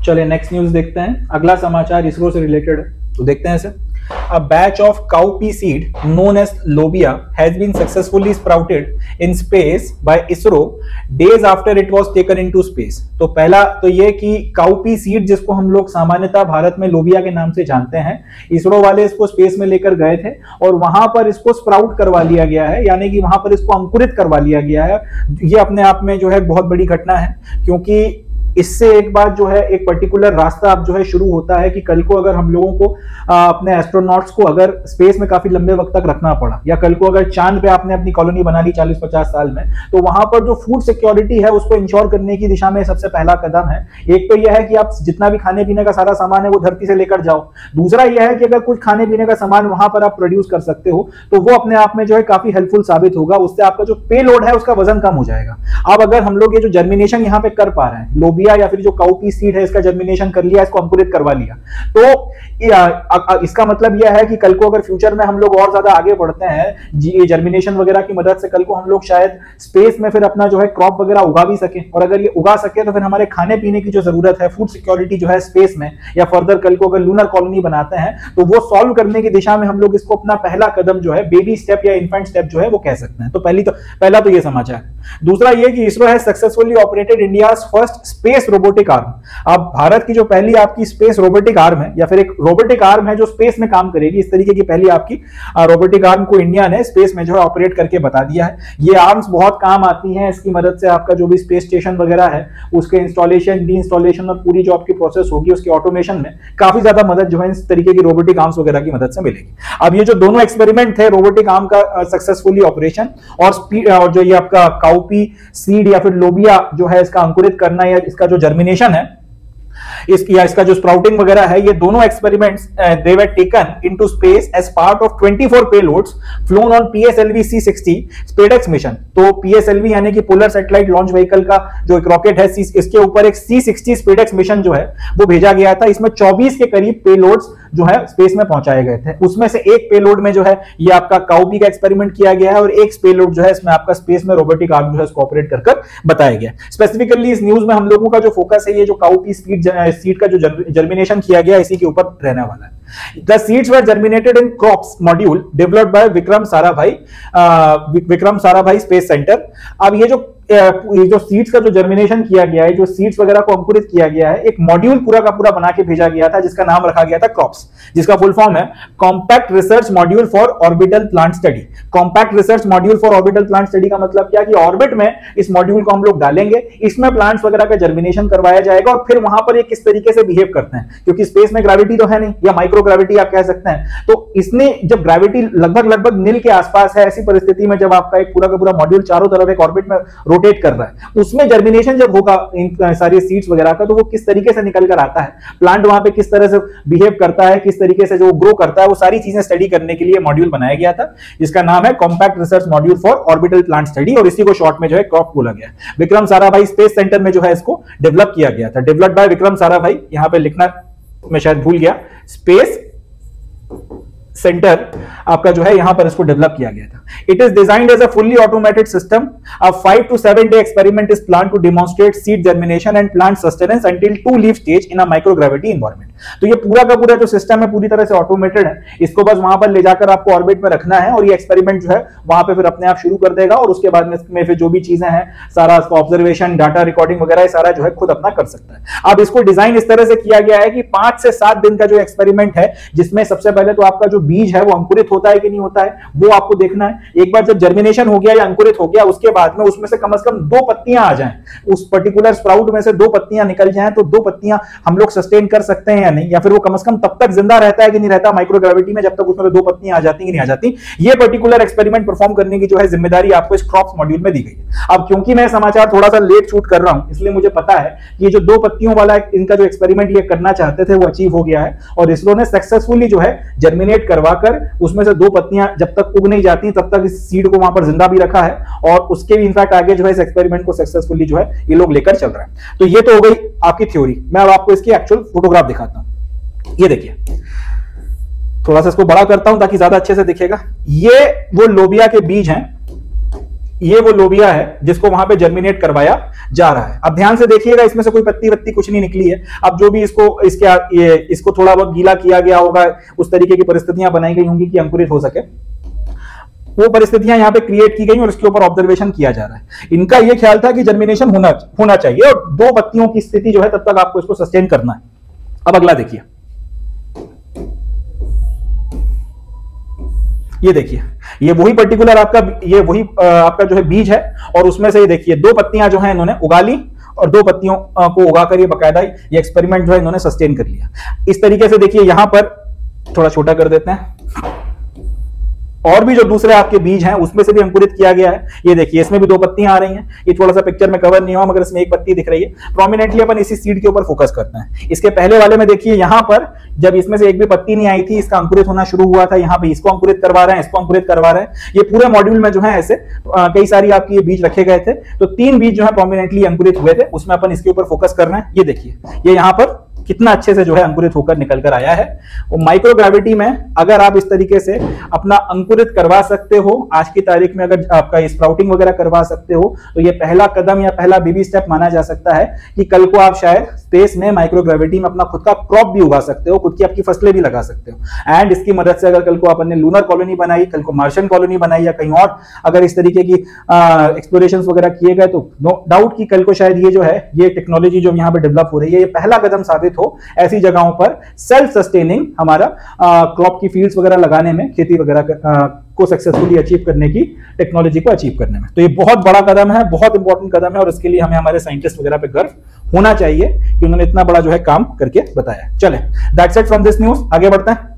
चलिए next news देखते हैं। अगला समाचार इसरो से रिलेटेड है, तो देखते हैं इसे। A batch of cowpea seed known as lobia has been successfully sprouted in space by ISRO days after it was taken into space। तो पहला तो ये कि काउपी सीड, जिसको हम लोग सामान्यतः भारत में लोबिया के नाम से जानते हैं, इसरो वाले इसको स्पेस में लेकर गए थे और वहां पर इसको स्प्राउट करवा लिया गया है, यानी कि वहां पर इसको अंकुरित करवा लिया गया है। ये अपने आप में जो है बहुत बड़ी घटना है, क्योंकि इससे एक बात जो है, एक पर्टिकुलर रास्ता अब जो है शुरू होता है कि कल को अगर हम लोगों को अपने एस्ट्रोनॉट्स को अगर स्पेस में काफी लंबे वक्त तक रखना पड़ा, या कल को अगर चांद पे आपने अपनी कॉलोनी बना ली 40-50 साल में, तो वहां पर जो फूड सिक्योरिटी है उसको इंश्योर करने की दिशा में सबसे पहला कदम है। एक तो यह है कि आप जितना भी खाने पीने का सारा सामान है वो धरती से लेकर जाओ। दूसरा यह है कि अगर कुछ खाने पीने का सामान वहां पर आप प्रोड्यूस कर सकते हो तो वो अपने आप में जो है काफी हेल्पफुल साबित होगा। उससे आपका जो पे लोड है उसका वजन कम हो जाएगा। अब अगर हम लोग ये जो जर्मिनेशन यहाँ पे कर पा रहे हैं, लोबिया या फिर जो काउपी सीड है इसका जर्मिनेशन कर लिया, इसको अंकुरित करवा लिया, तो इसका मतलब यह है कि कल को अगर फ्यूचर में हम लोग और ज्यादा आगे बढ़ते हैं, ये जर्मिनेशन वगैरह की मदद से कल को हम लोग शायद स्पेस में फिर अपना जो है क्रॉप वगैरह उगा भी सके। और अगर ये उगा सके तो फिर हमारे खाने पीने की जो जरूरत है, फूड सिक्योरिटी जो है स्पेस में, या फर्दर कल को अगर लूनर कॉलोनी बनाते हैं तो वो सॉल्व करने की दिशा में हम लोग इसको अपना पहला कदम जो है, बेबी स्टेप या इन्फेंट स्टेप जो है वो कह सकते हैं। तो पहला तो ये समाचार। दूसरा ये कि इसरो है successfully operated India's first space robotic arm. अब भारत की जो पहली आपकी स्पेस रोबोटिक आर्म है, या फिर एक रोबोटिक आर्म है जो स्पेस में काम करेगी, इस तरीके की पहली आपकी रोबोटिक आर्म को इंडिया ने स्पेस में जो है ऑपरेट करके बता दिया है। ये आर्म्स बहुत काम आती हैं, इसकी मदद से आपका जो भी स्पेस स्टेशन वगैरह है उसके इंस्टॉलेशन, डी इंस्टॉलेशन और पूरी जो आपकी प्रोसेस होगी उसकी ऑटोमेशन में काफी ज्यादा मदद जो है इस तरीके की रोबोटिक आर्म्स वगैरह की मदद से मिलेगी। अब ये जो दोनों एक्सपेरिमेंट थे, रोबोटिक आर्म का सक्सेसफुली ऑपरेशन और जो ये आपका काउपी सीड या फिर लोबिया जो है इसका अंकुरित करना या इसका जो जर्मिनेशन है, इसका जो स्प्राउटिंग वगैरह है, ये दोनों experiments they were taken into space as part of 24 payloads flown on PSLV C60 SpaDeX mission. तो PSLV यानी कि पोलर सैटेलाइट लॉन्च व्हीकल का जो एक रॉकेट है, इसके ऊपर एक C60 स्पेडेक्स मिशन जो है वो भेजा गया था। इसमें 24 के करीब पेलोड्स जो है स्पेस में पहुंचाए गए थे। उसमें से एक पेलोड में जो है ये आपका काउपी का एक्सपेरिमेंट किया गया है और एक पेलोड जो है इसमें आपका स्पेस में रोबोटिक आर्म जो है इसको ऑपरेट कर बताया गया। स्पेसिफिकली इस न्यूज में हम लोगों का जो फोकस है, ये जो काउपी सीड का जो जर्मिनेशन किया गया इसी के ऊपर रहने वाला है। The seeds were germinated in CROPS module developed by Vikram Sarabhai space centre. अब ये जो सीड्स का जो जर्मिनेशन किया गया है, जो सीड्स वगैरह को अंकुरित किया गया है, एक मॉड्यूल पूरा का पूरा बना के भेजा गया था जिसका नाम रखा गया था क्रॉप्स, जिसका फुल फॉर्म है compact research module for orbital plant study. Compact research module for orbital plant study का मतलब क्या कि ऑर्बिट में इस मॉड्यूल को हम लोग डालेंगे, इसमें प्लांट्स वगैरह का जर्मिनेशन करवाया जाएगा और फिर वहां पर ये किस तरीके से बिहेव करते हैं, क्योंकि स्पेस में ग्रेविटी तो है नहीं, या माइक्रोग्रेविटी आप कह सकते हैं। तो इसने जब ग्रेविटी लगभग नील के आसपास है, ऐसी परिस्थिति में जब आपका एक पूरा का पूरा मॉड्यूल चारों तरफ एक ऑर्बिट में रोटेट कर रहा है, उसमें जर्मिनेशन जब होगा इन सारी सीड्स वगैरह का, तो वो किस तरीके से निकल कर आता है, प्लांट वहां पे किस तरह से बिहेव करता है, किस तरीके से जो ग्रो करता है, वो सारी चीजें स्टडी करने के लिए मॉड्यूल बनाया गया था, जिसका नाम है compact research module for orbital plant study, और इसी को शॉर्ट में जो है क्रॉप बोला गया। विक्रम साराभाई स्पेस सेंटर में जो है इसको डेवलप किया गया था। डेवलप्ड बाय विक्रम साराभाई, यहां पे लिखना मैं शायद भूल गया, स्पेस सेंटर आपका जो है यहां पर इसको डेवलप किया गया था। It is designed as a fully automated system. A 5 to 7 day experiment is plan to demonstrate seed germination and plant sustenance until 2 leaf stage in a microgravity environment. तो ये पूरा का पूरा जो सिस्टम है पूरी तरह से ऑटोमेटेड है। इसको बस वहां पर ले जाकर आपको ऑर्बिट में रखना है और ये एक्सपेरिमेंट जो है वहां पे फिर अपने आप शुरू कर देगा, और उसके बाद में फिर जो भी चीजें हैं सारा इसका ऑब्जर्वेशन, डाटा रिकॉर्डिंग वगैरह सारा जो है खुद अपना कर सकता है। अब इसको डिजाइन इस तरह से किया गया है कि 5 से 7 दिन का जो एक्सपेरिमेंट है, जिसमें सबसे पहले तो आपका जो बीज है वो अंकुरित होता है कि नहीं होता है वो आपको देखना है। एक बार जब जर्मिनेशन हो गया या अंकुरित हो गया, उसके बाद में उसमें से कम 2 पत्तियां आ जाएं, उस पर्टिकुलर स्प्राउट में से 2 पत्तियां निकल जाएं, तो 2 पत्तियां हम लोग सस्टेन कर सकते हैं या नहीं, या फिर वो कम से कम तब तक जिंदा रहता है कि नहीं रहता माइक्रोग्रेविटी में, जब तक उसमें 2 पत्तियां आ जाती कि नहीं आ जाती। ये पर्टिकुलर एक्सपेरिमेंट परफॉर्म करने की जो है जिम्मेदारी आपको इस क्रॉप्स मॉड्यूल में दी गई है। अब क्योंकि मैं समाचार थोड़ा सा लेट शूट कर रहा हूं, इसलिए मुझे पता है कि ये जो 2 पत्तियों वाला इनका जो एक्सपेरिमेंट ये करना चाहते थे वो अचीव हो गया है, और इसरो ने सक्सेसफुली जो है जर्मिनेट करवाकर उसमें से 2 पत्तियां जब तक उग नहीं जाती तब तक इस सीड को वहां पर जिंदा भी रखा है, और उसके भी इनफैक्ट आगे जो है इस एक्सपेरिमेंट को सक्सेसफुली जो है ये लोग लेकर चल रहे हैं। तो ये तो हो गई आपकी थ्योरी। मैं अब आपको इसकी एक्चुअल फोटोग्राफ दिखाता हूं। ये देखिए, थोड़ा सा इसको बड़ा करता हूं ताकि ज्यादा अच्छे से दिखेगा। ये वो लोबिया के बीज हैं ये वो लोबिया है जिसको वहां पे जर्मिनेट करवाया जा रहा है। अब ध्यान से देखिएगा, इसमें से कोई पत्ती वत्ती कुछ नहीं निकली है। अब जो भी इसको थोड़ा बहुत गीला किया गया होगा, उस तरीके की परिस्थितियां बनाई गई होंगी कि अंकुरित हो सके, वो परिस्थितियां यहाँ पे क्रिएट की गई और इसके ऊपर ऑब्जर्वेशन किया जा रहा है। इनका ये ख्याल था कि जर्मिनेशन होना चाहिए और 2 पत्तियों की स्थिति जो है तब तक आपको इसको सस्टेन करना है। अब अगला देखिए, ये देखिए, ये वही पर्टिकुलर आपका जो है बीज है और उसमें से ये देखिए 2 पत्तियां जो है इन्होंने उगा ली और 2 पत्तियों को उगाकर ये बकायदा ये एक्सपेरिमेंट जो है इन्होंने सस्टेन कर लिया। इस तरीके से देखिए, यहां पर थोड़ा छोटा कर देते हैं, और भी जो दूसरे आपके बीज हैं उसमें से भी अंकुरित किया गया है। ये देखिए, इसमें भी 2 पत्तियां आ रही हैं। ये थोड़ा सा पिक्चर में कवर नहीं हुआ मगर इसमें 1 पत्ती दिख रही है। प्रोमिनेंटली अपन इसी सीड के ऊपर फोकस करते हैं। इसके पहले वाले में देखिए, यहां पर जब इसमें से 1 भी पत्ती नहीं आई थी, इसका अंकुरित होना शुरू हुआ था। यहाँ पे इसको अंकुरित करवा रहे हैं, इसको अंकुरित करवा रहे हैं। ये पूरे मॉड्यूल में जो है ऐसे कई सारी आपकी ये बीज रखे गए थे, तो 3 बीज जो है प्रोमिनेंटली अंकुरित हुए थे, उसमें अपन इसके ऊपर फोकस कर रहे हैं। ये देखिए, ये यहाँ पर कितना अच्छे से जो है अंकुरित होकर निकल कर आया है। वो माइक्रोग्रेविटी में अगर आप इस तरीके से अपना अंकुरित करवा सकते हो, आज की तारीख में अगर आपका स्प्राउटिंग वगैरह करवा सकते हो, तो ये पहला कदम या पहला बेबी स्टेप माना जा सकता है कि कल को आप शायद स्पेस में माइक्रोग्रेविटी में अपना खुद का क्रॉप भी उगा सकते हो, खुद की आपकी फसलें भी लगा सकते हो। एंड इसकी मदद से अगर कल को आपने लूनर कॉलोनी बनाई, कल को मार्शियन कॉलोनी बनाई या कहीं और अगर इस तरीके की एक्सप्लोरेशन वगैरह किए गए, तो नो डाउट कि कल को शायद ये जो है ये टेक्नोलॉजी जो यहाँ पे डेवलप हो रही है, ये पहला कदम साबित हो ऐसी जगहों पर सेल्फ सस्टेनिंग हमारा क्रॉप की फील्ड्स वगैरह लगाने में, खेती वगैरह को सक्सेसफुली अचीव करने की, टेक्नोलॉजी को अचीव करने में। तो ये बहुत बड़ा कदम है, बहुत इंपॉर्टेंट कदम है और इसके लिए हमें हमारे साइंटिस्ट वगैरह पे गर्व होना चाहिए कि उन्होंने इतना बड़ा जो है काम करके बताया। चले, that's it from this news, आगे बढ़ते हैं।